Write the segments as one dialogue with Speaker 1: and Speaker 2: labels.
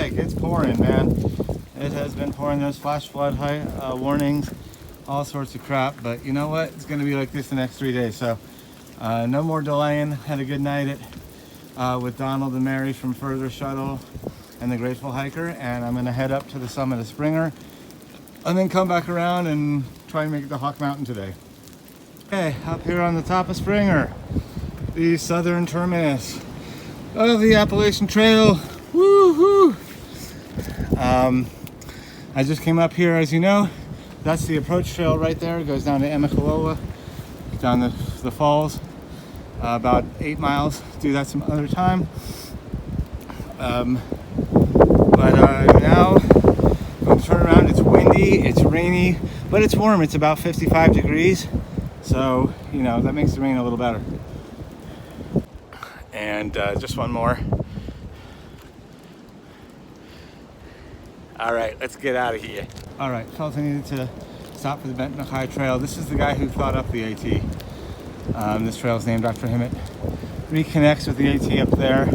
Speaker 1: hike. It's pouring, man. It has been pouring. Those flash flood warnings, all sorts of crap. But you know what? It's going to be like this the next 3 days. So no more delaying. Had a good night with Donald and Mary from Further Shuttle and the Grateful Hiker. And I'm going to head up to the summit of Springer and then come back around and try and make it to Hawk Mountain today. Okay, up here on the top of Springer, the southern terminus of the Appalachian Trail. Woo-hoo! I just came up here, as you know. That's the approach trail right there. It goes down to Emekalola, down the falls, about 8 miles. Do that some other time. Now I'm going to turn around. It's windy, it's rainy, but it's warm. It's about 55 degrees. So, you know, that makes the rain a little better. And just one more. All right, let's get out of here. All right, felt I needed to stop for the Benton Trail. This is the guy who thought up the AT. This trail is named after him. It reconnects with the AT up there.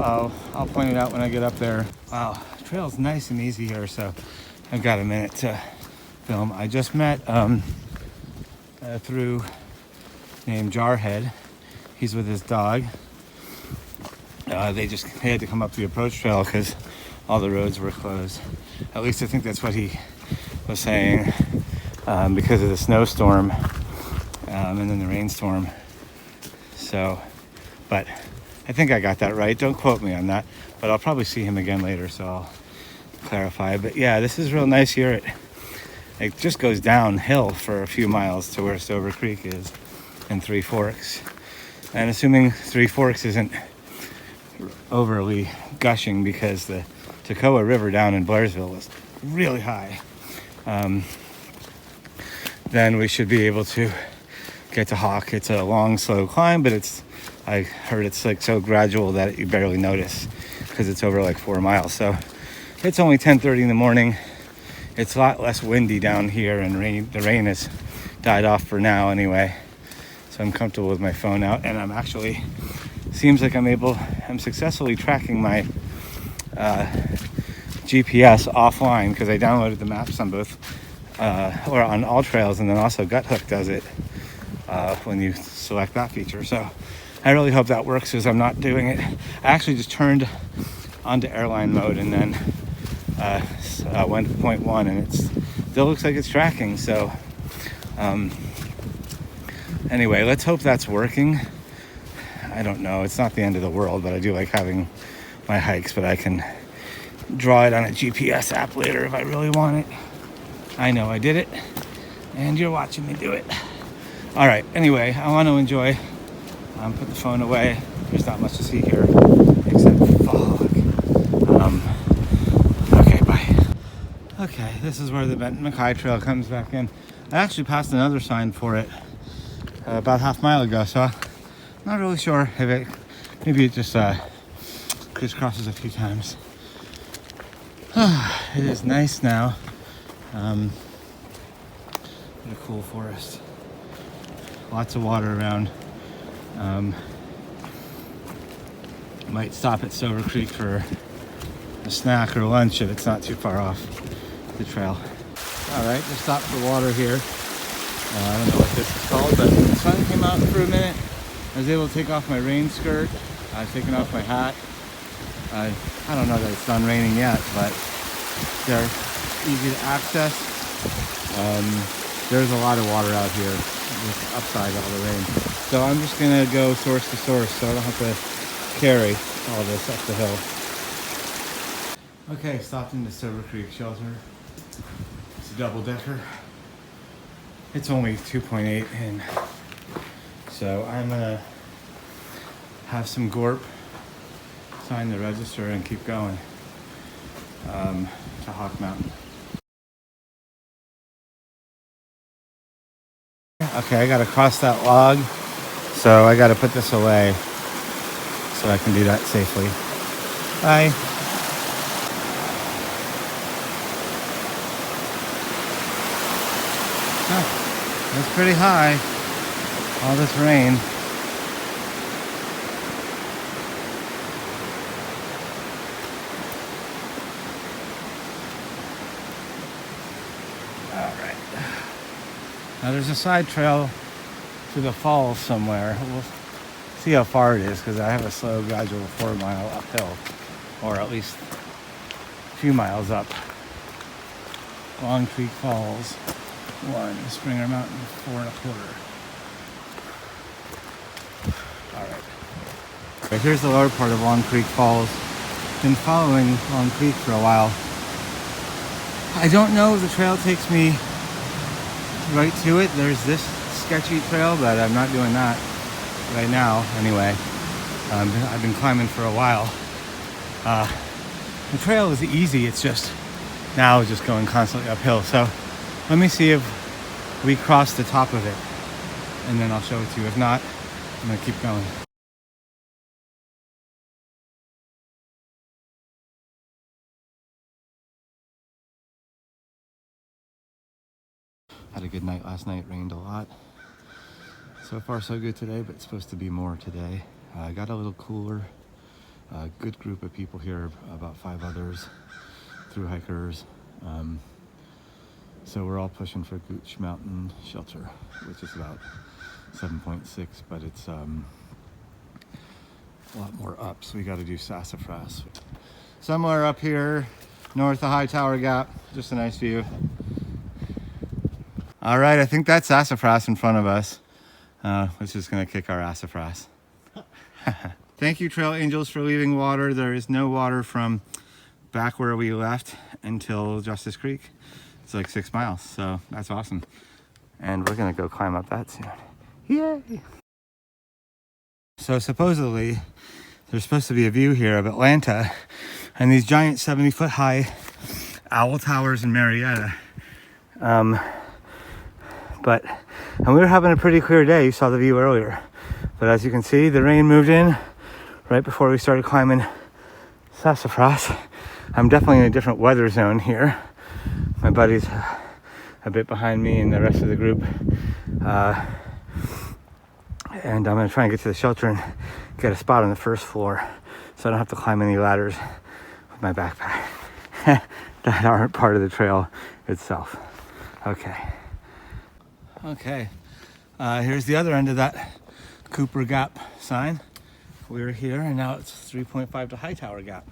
Speaker 1: I'll point it out when I get up there. Wow, the trail's nice and easy here, so I've got a minute to film. I just met through named Jarhead. He's with his dog. They had to come up the approach trail because all the roads were closed. At least I think that's what he was saying, because of the snowstorm and then the rainstorm. So, but I think I got that right. Don't quote me on that, but I'll probably see him again later, so I'll clarify. But yeah, this is real nice here. It just goes downhill for a few miles to where Stover Creek is and Three Forks. And assuming Three Forks isn't overly gushing because the Toccoa River down in Blairsville is really high, then we should be able to get to Hawk. It's a long, slow climb, but I heard it's like so gradual that you barely notice because it's over like 4 miles. So it's only 10:30 in the morning. It's a lot less windy down here, and the rain has died off for now anyway. So I'm comfortable with my phone out, and seems like I'm successfully tracking my GPS offline because I downloaded the maps on both, or on all trails, and then also Guthook does it when you select that feature. So I really hope that works because I'm not doing it. I actually just turned onto airline mode and then went to 0.1, and it still looks like it's tracking. So anyway, let's hope that's working. I don't know. It's not the end of the world, but I do like having my hikes, but I can draw it on a GPS app later if I really want it. I know I did it, and you're watching me do it. All right, anyway, I want to enjoy. Put the phone away. There's not much to see here except fog. Okay, bye. Okay, this is where the Benton Trail comes back in. I actually passed another sign for it about half mile ago, so I'm not really sure if maybe it just crisscrosses a few times. It is nice now. What a cool forest. Lots of water around. Might stop at Stover Creek for a snack or lunch if it's not too far off the trail. All right, just stopped for water here. I don't know what this is called, but the sun came out for a minute. I was able to take off my rain skirt. I've taken off my hat. I don't know that it's done raining yet, but they're easy to access. There's a lot of water out here with upside all the rain. So I'm just gonna go source to source so I don't have to carry all this up the hill. Okay, stopped in the Stover Creek shelter. It's a double decker. It's only 2.8 in. So I'm gonna have some gorp, sign the register, and keep going to Hawk Mountain. Okay, I gotta cross that log, so I gotta put this away so I can do that safely. Bye. Oh, it's pretty high, all this rain. Now there's a side trail to the falls somewhere. We'll see how far it is because I have a slow, gradual 4-mile uphill, or at least a few miles up. Long Creek Falls, 1, Springer Mountain, 4.25. All right, here's the lower part of Long Creek Falls. Been following Long Creek for a while. I don't know if the trail takes me right to it. There's this sketchy trail, but I'm not doing that right now anyway. I've been climbing for a while. The trail is easy, it's just now just going constantly uphill. So let me see if we cross the top of it and then I'll show it to you. If not, I'm gonna keep going. Had a good night last night, rained a lot. So far so good today, but it's supposed to be more today. Got a little cooler. A good group of people here, about 5 others, through hikers. So we're all pushing for Gooch Mountain Shelter, which is about 7.6, but it's a lot more up. So we got to do Sassafras. Somewhere up here, north of High Tower Gap, just a nice view. All right, I think that's sassafras in front of us, which is gonna kick our sassafras. Thank you, Trail Angels, for leaving water. There is no water from back where we left until Justice Creek. It's like 6 miles, so that's awesome. And we're gonna go climb up that soon. Yay! So supposedly, there's supposed to be a view here of Atlanta and these giant 70-foot high owl towers in Marietta. And we were having a pretty clear day. You saw the view earlier. But as you can see, the rain moved in right before we started climbing Sassafras. I'm definitely in a different weather zone here. My buddy's a bit behind me and the rest of the group. And I'm gonna try and get to the shelter and get a spot on the first floor so I don't have to climb any ladders with my backpack that aren't part of the trail itself. Okay, here's the other end of that Cooper Gap sign. We were here and now it's 3.5 to High Tower Gap.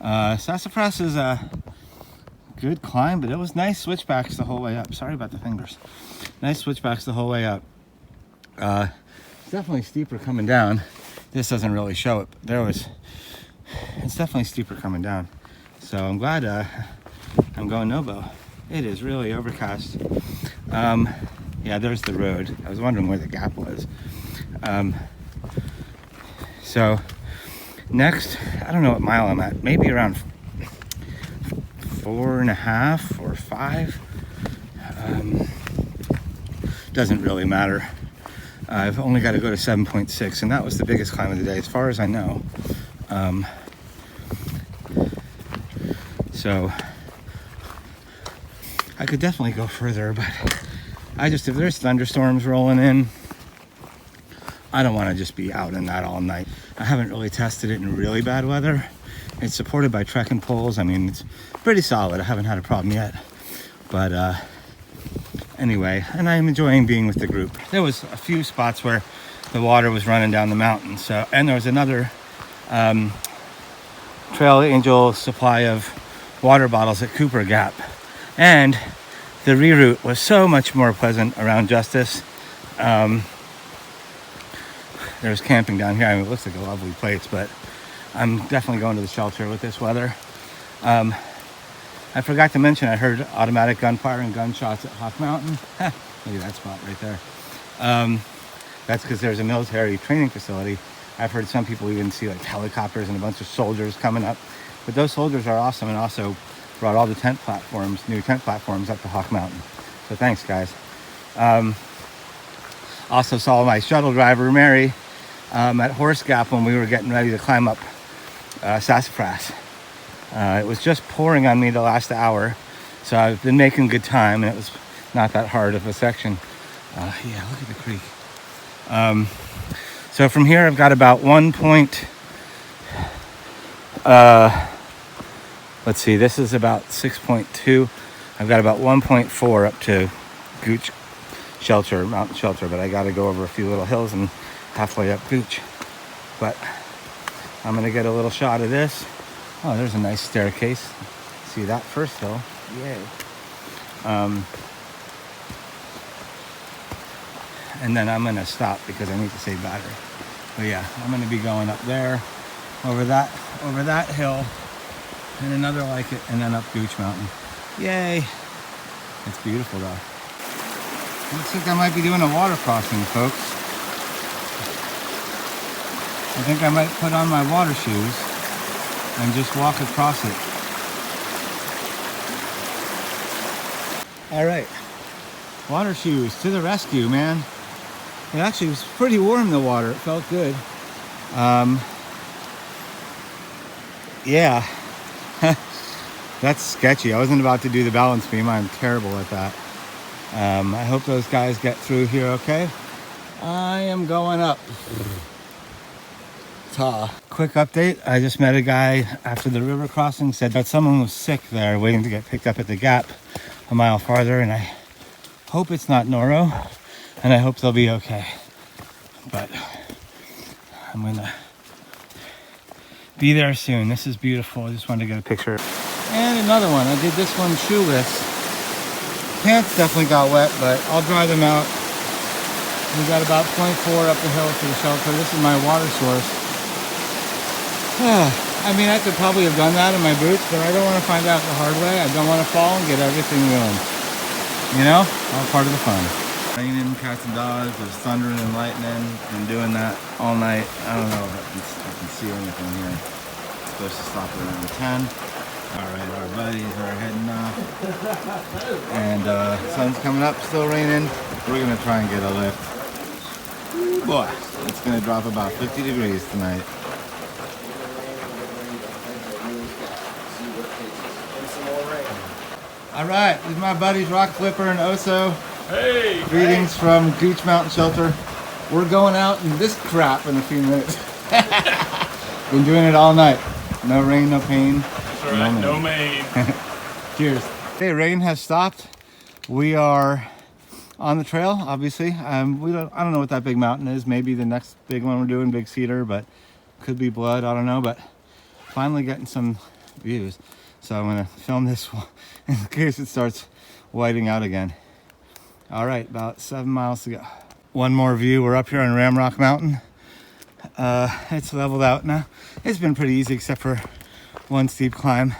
Speaker 1: Sassafras is a good climb, but it was nice switchbacks the whole way up. Sorry about the fingers. Nice switchbacks the whole way up. It's definitely steeper coming down. This doesn't really show it, but it's definitely steeper coming down. So I'm glad I'm going NOBO. It is really overcast. Yeah, there's the road. I was wondering where the gap was. So next, I don't know what mile I'm at. Maybe around 4.5 or 5. Doesn't really matter. I've only got to go to 7.6, and that was the biggest climb of the day, as far as I know. So I could definitely go further, but if there's thunderstorms rolling in, I don't want to just be out in that all night. I haven't really tested it in really bad weather. It's supported by trekking poles. I mean, it's pretty solid. I haven't had a problem yet. But anyway, and I'm enjoying being with the group. There was a few spots where the water was running down the mountain. And there was another Trail Angel supply of water bottles at Cooper Gap. And the reroute was so much more pleasant around Justice. There's camping down here. I mean, it looks like a lovely place, but I'm definitely going to the shelter with this weather. I forgot to mention, I heard automatic gunfire and gunshots at Hawk Mountain. Look at that spot right there. That's because there's a military training facility. I've heard some people even see like helicopters and a bunch of soldiers coming up. But those soldiers are awesome and also brought all the new tent platforms up to Hawk Mountain. So thanks, guys. Also saw my shuttle driver, Mary, at Horse Gap when we were getting ready to climb up Sassafras. It was just pouring on me the last hour, so I've been making good time, and it was not that hard of a section. Yeah, look at the creek. So from here, I've got about let's see, this is about 6.2. I've got about 1.4 up to shelter, mountain shelter, but I got to go over a few little hills and halfway up Gooch. But I'm gonna get a little shot of this. Oh, there's a nice staircase. See that first hill? Yay. And then I'm gonna stop because I need to save battery. But yeah, I'm gonna be going up there, over that hill, and another like it, and then up Gooch Mountain. Yay! It's beautiful though. Looks like I might be doing a water crossing, folks. I think I might put on my water shoes and just walk across it. All right, water shoes to the rescue, man. It actually was pretty warm, the water. It felt good. Yeah, that's sketchy. I wasn't about to do the balance beam. I'm terrible at that. I hope those guys get through here okay. I am going up. Quick update. I just met a guy after the river crossing, said that someone was sick there waiting to get picked up at the gap a mile farther, and I hope it's not Noro, and I hope they'll be okay. But I'm gonna be there soon. This is beautiful. I just wanted to get a picture. And another one. I did this one shoeless. Pants definitely got wet, but I'll dry them out. We got about 0.4 up the hill to the shelter. This is my water source. I mean, I could probably have done that in my boots, but I don't want to find out the hard way. I don't want to fall and get everything ruined. You know, all part of the fun. Raining, cats and dogs, there's thundering and lightning. Been doing that all night. I don't know if I can see anything here. It's supposed to stop around 10. All right, our buddies are heading off. And sun's coming up, still raining. We're gonna try and get a lift. Ooh, boy, it's gonna drop about 50 degrees tonight. All right, this is my buddies Rock Flipper and Oso.
Speaker 2: Hey!
Speaker 1: Greetings from Gooch Mountain Shelter. We're going out in this crap in a few minutes. Been doing it all night. No rain, no pain.
Speaker 2: That's right, no main.
Speaker 1: Cheers. Okay, rain has stopped. We are on the trail, obviously. I don't know what that big mountain is. Maybe the next big one we're doing, Big Cedar, but could be Blood, I don't know. But finally getting some views. So I'm gonna film this in case it starts whiting out again. All right, about 7 miles to go. One more view. We're up here on Ramrock Mountain. It's leveled out now. It's been pretty easy except for one steep climb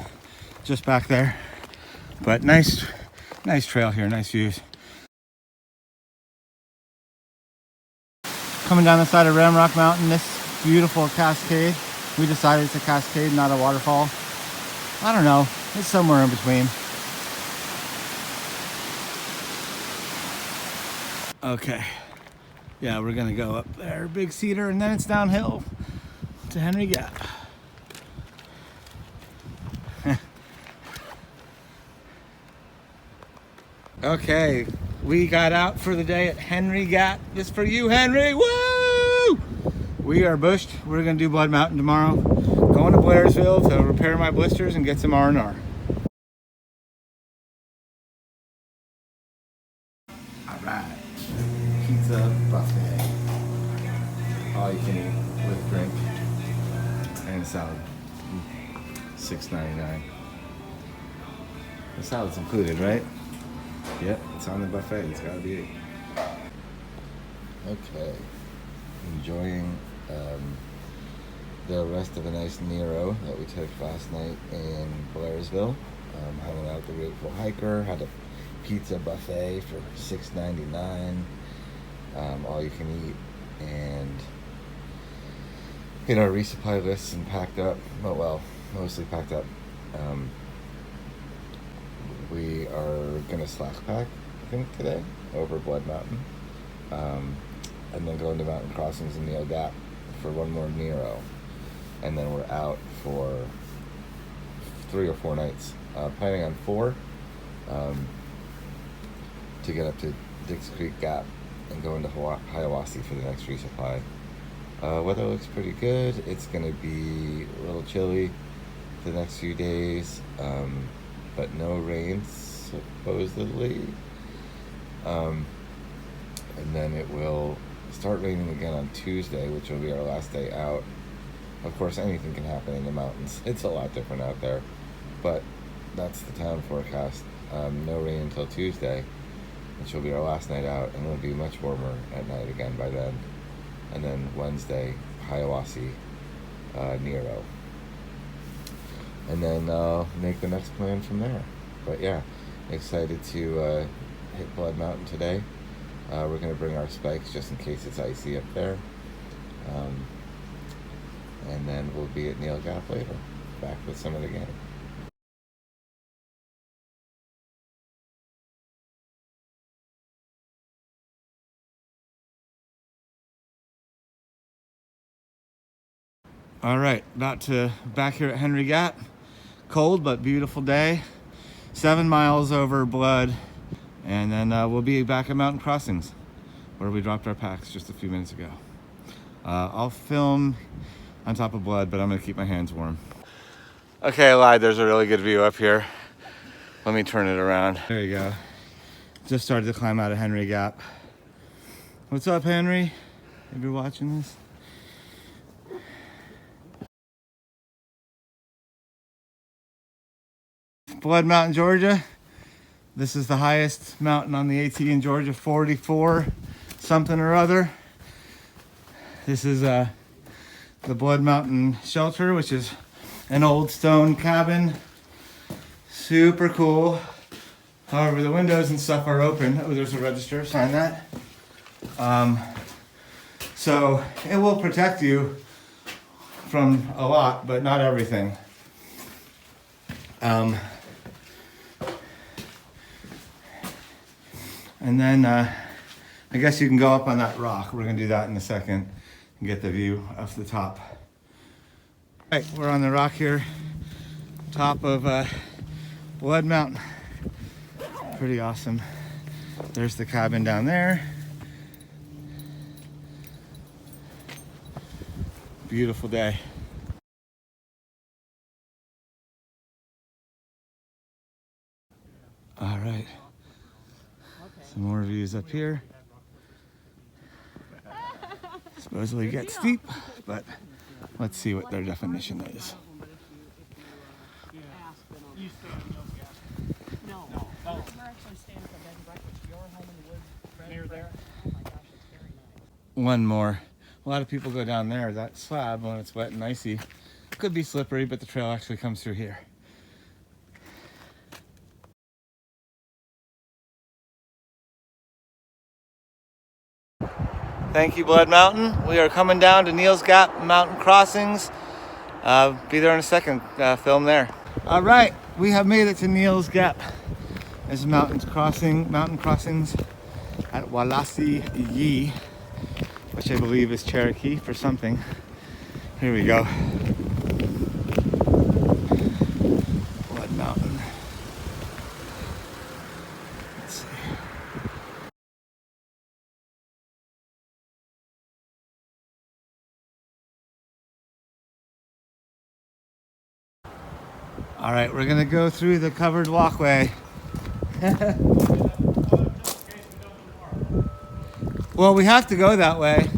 Speaker 1: just back there. But nice trail here, nice views. Coming down the side of Ramrock Mountain, this beautiful cascade. We decided it's a cascade, not a waterfall. I don't know, it's somewhere in between. Okay, yeah, we're gonna go up there, Big Cedar, and then it's downhill to Henry Gap. Okay, we got out for the day at Henry Gap. Just for you, Henry, woo! We are bushed. We're gonna do Blood Mountain tomorrow. Going to Blairsville to repair my blisters and get some R&R. All right, pizza buffet. All you can eat with drink and salad. $6.99. The salad's included, right? Yep, it's on the buffet. It's gotta be it. Okay, enjoying the rest of a nice Nero that we took last night in Blairsville. Hanging out at the Grateful Hiker, had a pizza buffet for $6.99, all you can eat, and our resupply lists and packed up. Well, mostly packed up. We are gonna slack pack, I think, today over Blood Mountain, and then go into mountain crossings in Neil Gap for one more Nero. And then we're out for 3 or 4 nights. Planning on 4 to get up to Dix Creek Gap and go into Hiawassee for the next resupply. Weather looks pretty good. It's going to be a little chilly the next few days, but no rain supposedly.
Speaker 3: and then it will start raining again on Tuesday, which will be our last day out. Of course, anything can happen in the mountains. It's a lot different out there, but that's the town forecast. No rain until Tuesday, which will be our last night out, and it'll be much warmer at night again by then. And then Wednesday, Hiawassee, Nero. And then make the next plan from there. But yeah, excited to hit Blood Mountain today. We're going to bring our spikes just in case it's icy up there. And then we'll be at Neil Gap later, back with some of the gang.
Speaker 1: All right, about to back here at Henry Gap. Cold but beautiful day. 7 miles over Blood, and then we'll be back at Mountain Crossings, where we dropped our packs just a few minutes ago. I'll film on top of Blood, but I'm gonna keep my hands warm. Okay, I lied. There's a really good view up here. Let me turn it around. There you go. Just started to climb out of Henry Gap. What's up, Henry? If you're watching this. Blood Mountain, Georgia. This is the highest mountain on the AT in Georgia, 44 something or other. This is the Blood Mountain Shelter, which is an old stone cabin. Super cool. However, the windows and stuff are open. Oh, there's a register, sign that. So it will protect you from a lot, but not everything. And then I guess you can go up on that rock. We're gonna do that in a second and get the view off the top. All right, we're on the rock here, top of Blood Mountain. Pretty awesome. There's the cabin down there. Beautiful day. All right. Some more views up here. Supposedly get steep, but let's see what their definition is. One more. A lot of people go down there. That slab, when it's wet and icy, could be slippery, but the trail actually comes through here. Thank you, Blood Mountain. We are coming down to Neil's Gap Mountain Crossings. Be there in a second, film there. All right, we have made it to Neil's Gap. There's mountain crossings at Walkway, which I believe is Cherokee for something. Here we go. Blood Mountain. Let's see. All right, we're gonna go through the covered walkway. Well, we have to go that way.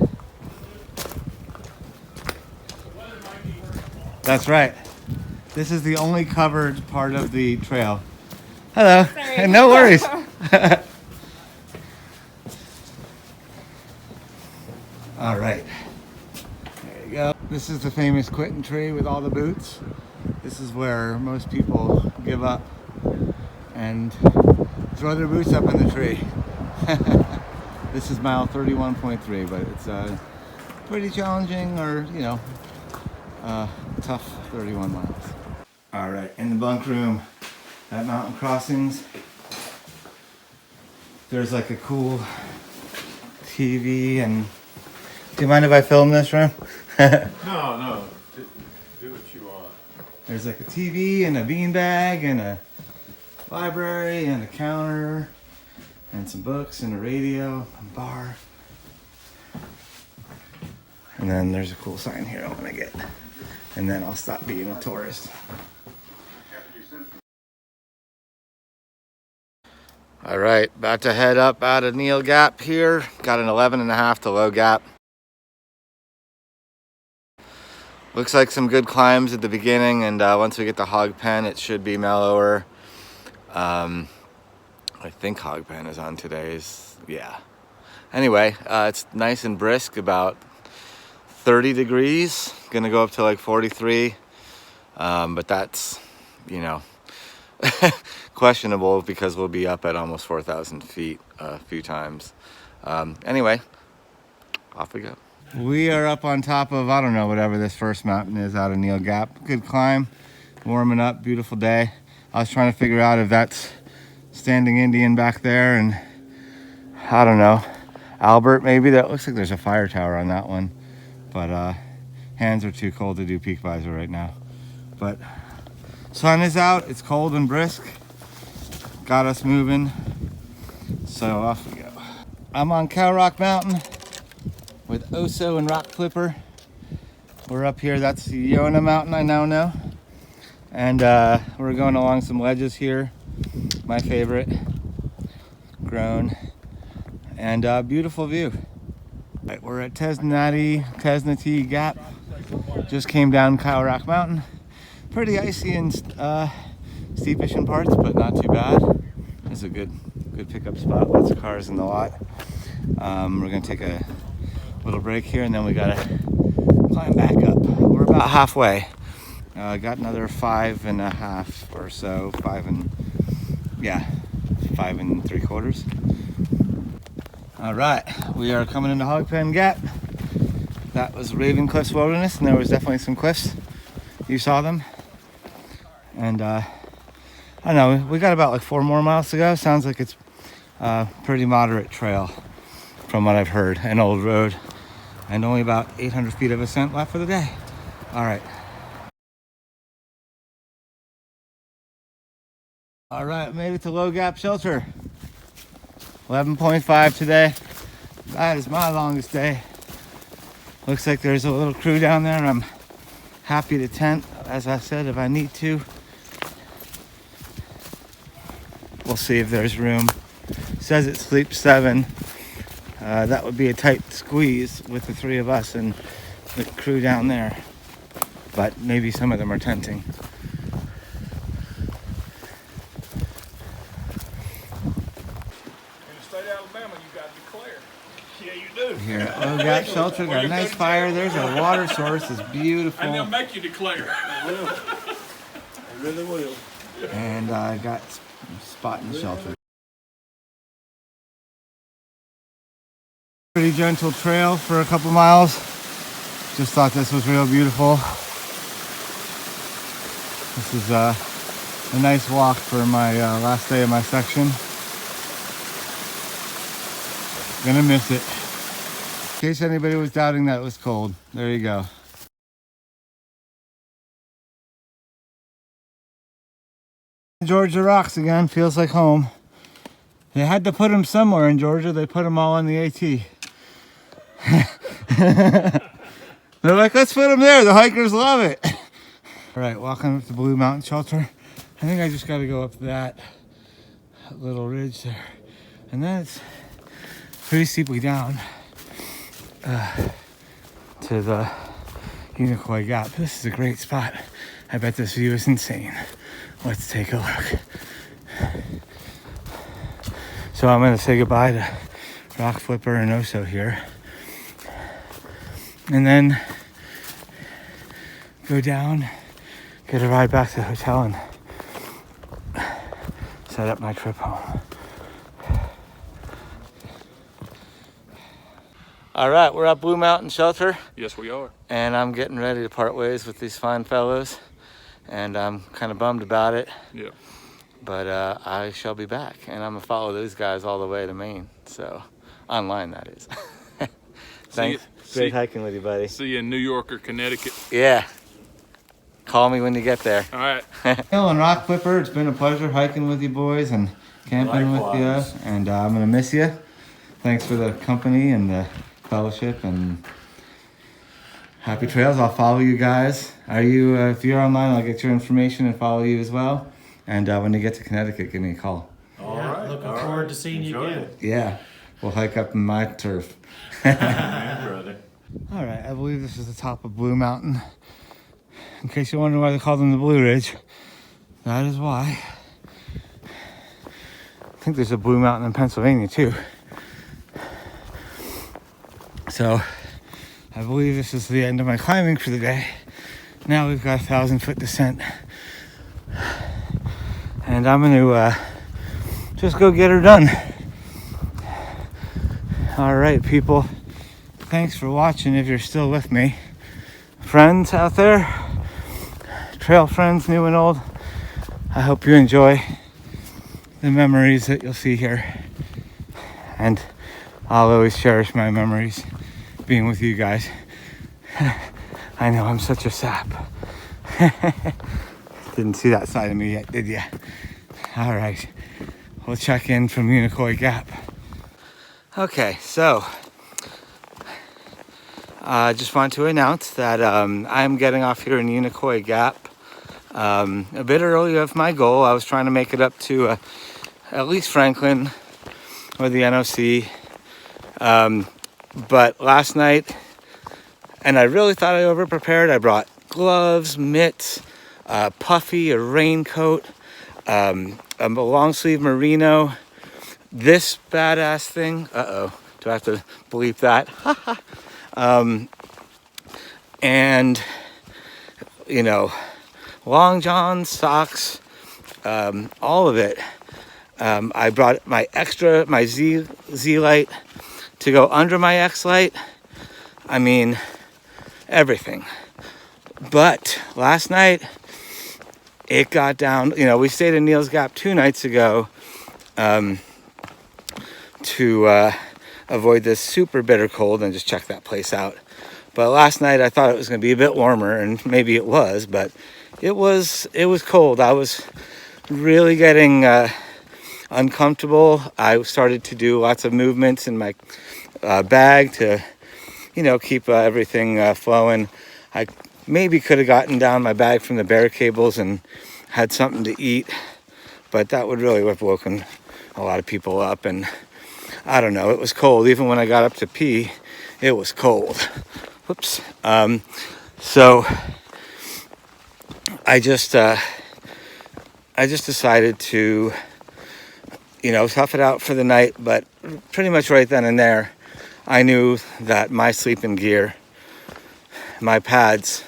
Speaker 1: That's right. This is the only covered part of the trail. Hello. Sorry. No worries. All right. There you go. This is the famous Quitting tree with all the boots. This is where most people give up and throw their boots up in the tree. This is mile 31.3, but it's pretty challenging, or tough 31 miles. All right, in the bunk room at Mountain Crossings, there's like a cool TV. And do you mind if I film this room?
Speaker 2: No, do what you want.
Speaker 1: There's like a TV and a beanbag and a library and a counter and some books and a radio, a bar. And then there's a cool sign here I want to get. And then I'll stop being a tourist. All right, about to head up out of Neal Gap here. Got an 11.5 to low gap. Looks like some good climbs at the beginning, and once we get to Hog Pen, it should be mellower. I think Hog Pen is on today's, yeah. Anyway, it's nice and brisk, about 30 degrees. Gonna go up to like 43, but that's, you know, questionable because we'll be up at almost 4,000 feet a few times. Anyway, off we go. We are up on top of, I don't know, whatever this first mountain is out of Neal Gap. Good climb, warming up, beautiful day. I was trying to figure out if that's Standing Indian back there, and I don't know, Albert maybe. That looks like there's a fire tower on that one, but hands are too cold to do peak visor right now. But sun is out, it's cold and brisk, got us moving, so off we go. I'm on Cow Rock Mountain with Oso and Rock Flipper. We're up here, that's the Yona Mountain, I now know. And we're going along some ledges here, my favorite, grown, and beautiful view. Right, we're at Tesnati Gap. Just came down Cow Rock Mountain. Pretty icy and steepish in parts, but not too bad. It's a good pickup spot, lots of cars in the lot. We're gonna take a little break here, and then we gotta climb back up. We're about halfway. Got another 5.5 or so, 5 3/4. All right, we are coming into Hog Pen Gap. That was Raven Cliffs Wilderness, and there was definitely some cliffs. You saw them. And I don't know, we got about like 4 more miles to go. Sounds like it's a pretty moderate trail from what I've heard, an old road, and only about 800 feet of ascent left for the day. All right. All right, made it to Low Gap Shelter. 11.5 today. That is my longest day. Looks like there's a little crew down there. I'm happy to tent, as I said, if I need to. We'll see if there's room. It says it sleeps 7. That would be a tight squeeze with the 3 of us and the crew down there. But maybe some of them are tenting. Here at Low Gap Shelter, got a nice fire. There's a water source, it's beautiful.
Speaker 2: And they'll make you declare.
Speaker 4: They will. They really will.
Speaker 1: And I got a spot in the shelter. Pretty gentle trail for a couple miles. Just thought this was real beautiful. This is a nice walk for my last day of my section. Gonna miss it. In case anybody was doubting that it was cold, there you go. Georgia rocks again, feels like home. They had to put them somewhere in Georgia. They put them all on the AT. They're like, let's put them there. The hikers love it. All right, walking up to Blue Mountain Shelter. I think I just got to go up that little ridge there. And then it's pretty steeply down to the Unicoi Gap. This is a great spot. I bet this view is insane. Let's take a look. So I'm gonna say goodbye to Rock Flipper and Oso here. And then go down, get a ride back to the hotel, and set up my trip home. All right, we're at Blue Mountain Shelter.
Speaker 2: Yes, we are.
Speaker 1: And I'm getting ready to part ways with these fine fellows. And I'm kind of bummed about it.
Speaker 2: Yeah.
Speaker 1: But I shall be back. And I'm going to follow those guys all the way to Maine. So, online, that is. Thanks. Great hiking with you, buddy.
Speaker 2: See you in New York or Connecticut.
Speaker 1: Yeah. Call me when you get there.
Speaker 2: All right.
Speaker 1: Hill and Rock Flipper, it's been a pleasure hiking with you boys and camping
Speaker 4: Likewise.
Speaker 1: with you. And I'm going to miss you. Thanks for the company and the fellowship, and happy trails. I'll follow you guys. Are you, if you're online, I'll get your information and follow you as well. And when you get to Connecticut, give me a call.
Speaker 4: All right. Look
Speaker 2: All
Speaker 4: forward
Speaker 2: right.
Speaker 4: to seeing you
Speaker 2: Enjoy
Speaker 4: again.
Speaker 2: it.
Speaker 1: Yeah, we'll hike up in my turf.
Speaker 2: Man, brother.
Speaker 1: All right, I believe this is the top of Blue Mountain. In case you wonder why they call them the Blue Ridge, that is why. I think there's a Blue Mountain in Pennsylvania too. So I believe this is the end of my climbing for the day. Now we've got a 1,000-foot descent. And I'm gonna just go get her done. All right, people. Thanks for watching if you're still with me. Friends out there, trail friends, new and old, I hope you enjoy the memories that you'll see here. And I'll always cherish my memories being with you guys. I know I'm such a sap. Didn't see that side of me yet, did ya? All right, we'll check in from Unicoi Gap. Okay, so I just want to announce that I'm getting off here in Unicoi Gap a bit early of my goal. I was trying to make it up to at least Franklin or the NOC. But last night, and I really thought I over-prepared. I brought gloves, mitts, puffy, a raincoat, a long sleeve merino, this badass thing. Uh-oh, do I have to bleep that? And, you know, long johns, socks, all of it. I brought my Z light to go under my X light. I mean, everything. But last night, it got down. You know, we stayed in Neal's Gap 2 nights ago to avoid this super bitter cold and just check that place out. But last night I thought it was going to be a bit warmer, and maybe it was, but it was cold. I was really getting uncomfortable. I started to do lots of movements in my bag to, you know, keep everything flowing. I maybe could have gotten down my bag from the bear cables and had something to eat, but that would really have woken a lot of people up. And I don't know, it was cold. Even when I got up to pee, it was cold. Whoops. So I just decided to, you know, tough it out for the night. But pretty much right then and there, I knew that my sleeping gear, my pads,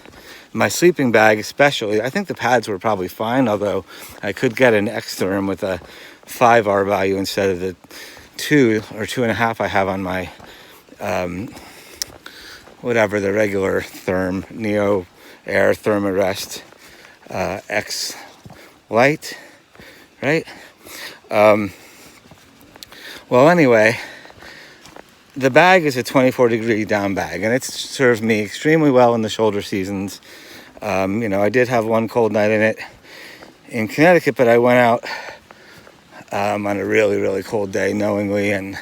Speaker 1: my sleeping bag especially, I think the pads were probably fine, although I could get an X-Therm with a 5R value instead of the 2 or 2.5 I have on my whatever, the regular Therm, Neo Air Thermarest X Light, right? Well, anyway, the bag is a 24-degree down bag, and it's served me extremely well in the shoulder seasons. You know, I did have one cold night in it in Connecticut, but I went out on a really, really cold day knowingly, and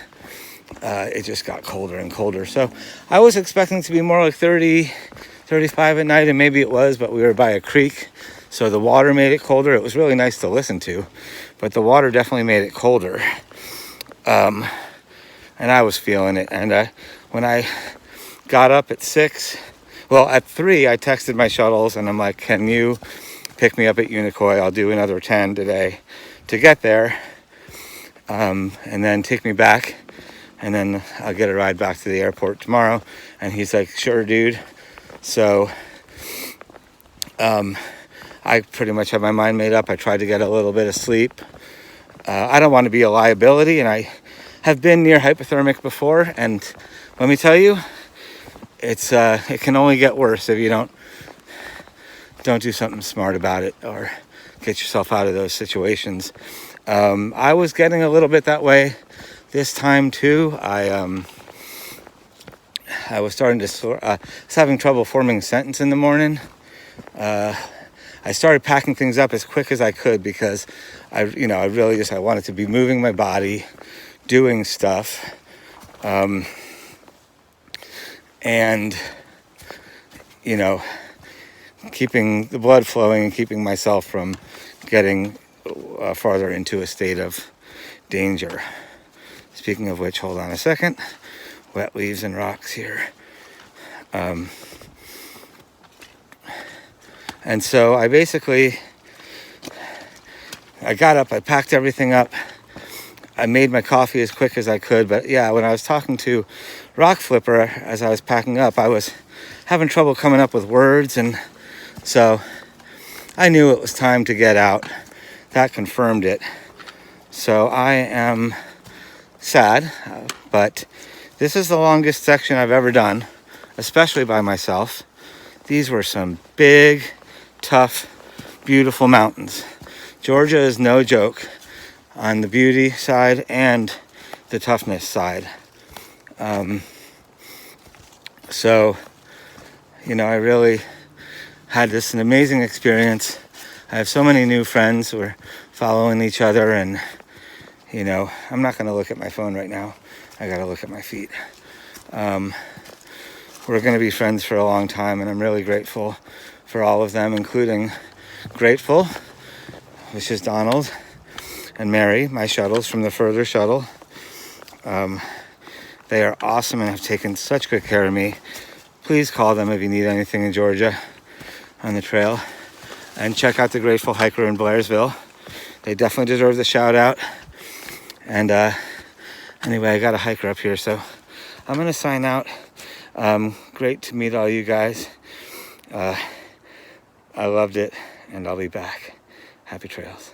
Speaker 1: it just got colder and colder. So I was expecting to be more like 30, 35 at night, and maybe it was, but we were by a creek, so the water made it colder. It was really nice to listen to, but the water definitely made it colder. And I was feeling it. And when I got up at 6, well, at 3, I texted my shuttles, and I'm like, can you pick me up at Unicoi? I'll do another 10 today to get there, and then take me back, and then I'll get a ride back to the airport tomorrow. And he's like, sure, dude. So I pretty much have my mind made up. I tried to get a little bit of sleep. I don't want to be a liability, and I have been near hypothermic before, and let me tell you, it can only get worse if you don't do something smart about it or get yourself out of those situations. I was getting a little bit that way this time too. I was starting to was having trouble forming a sentence in the morning. I started packing things up as quick as I could because I wanted to be moving my body, doing stuff, and, you know, keeping the blood flowing and keeping myself from getting farther into a state of danger. Speaking of which, hold on a second. Wet leaves and rocks here. And so I got up, I packed everything up. I made my coffee as quick as I could. But yeah, when I was talking to Rock Flipper as I was packing up, I was having trouble coming up with words. And so I knew it was time to get out. That confirmed it. So I am sad, but this is the longest section I've ever done, especially by myself. These were some big, tough, beautiful mountains. Georgia is no joke on the beauty side and the toughness side. So, I really had an amazing experience. I have so many new friends. We're following each other, and I'm not going to look at my phone right now. I got to look at my feet. We're going to be friends for a long time, and I'm really grateful for all of them, including Grateful, which is Donald, and Mary, my shuttles from the Further shuttle. They are awesome and have taken such good care of me. Please call them if you need anything in Georgia on the trail. And check out the Grateful Hiker in Blairsville. They definitely deserve the shout out. And anyway, I got a hiker up here, so I'm going to sign out. Great to meet all you guys. I loved it, and I'll be back. Happy trails.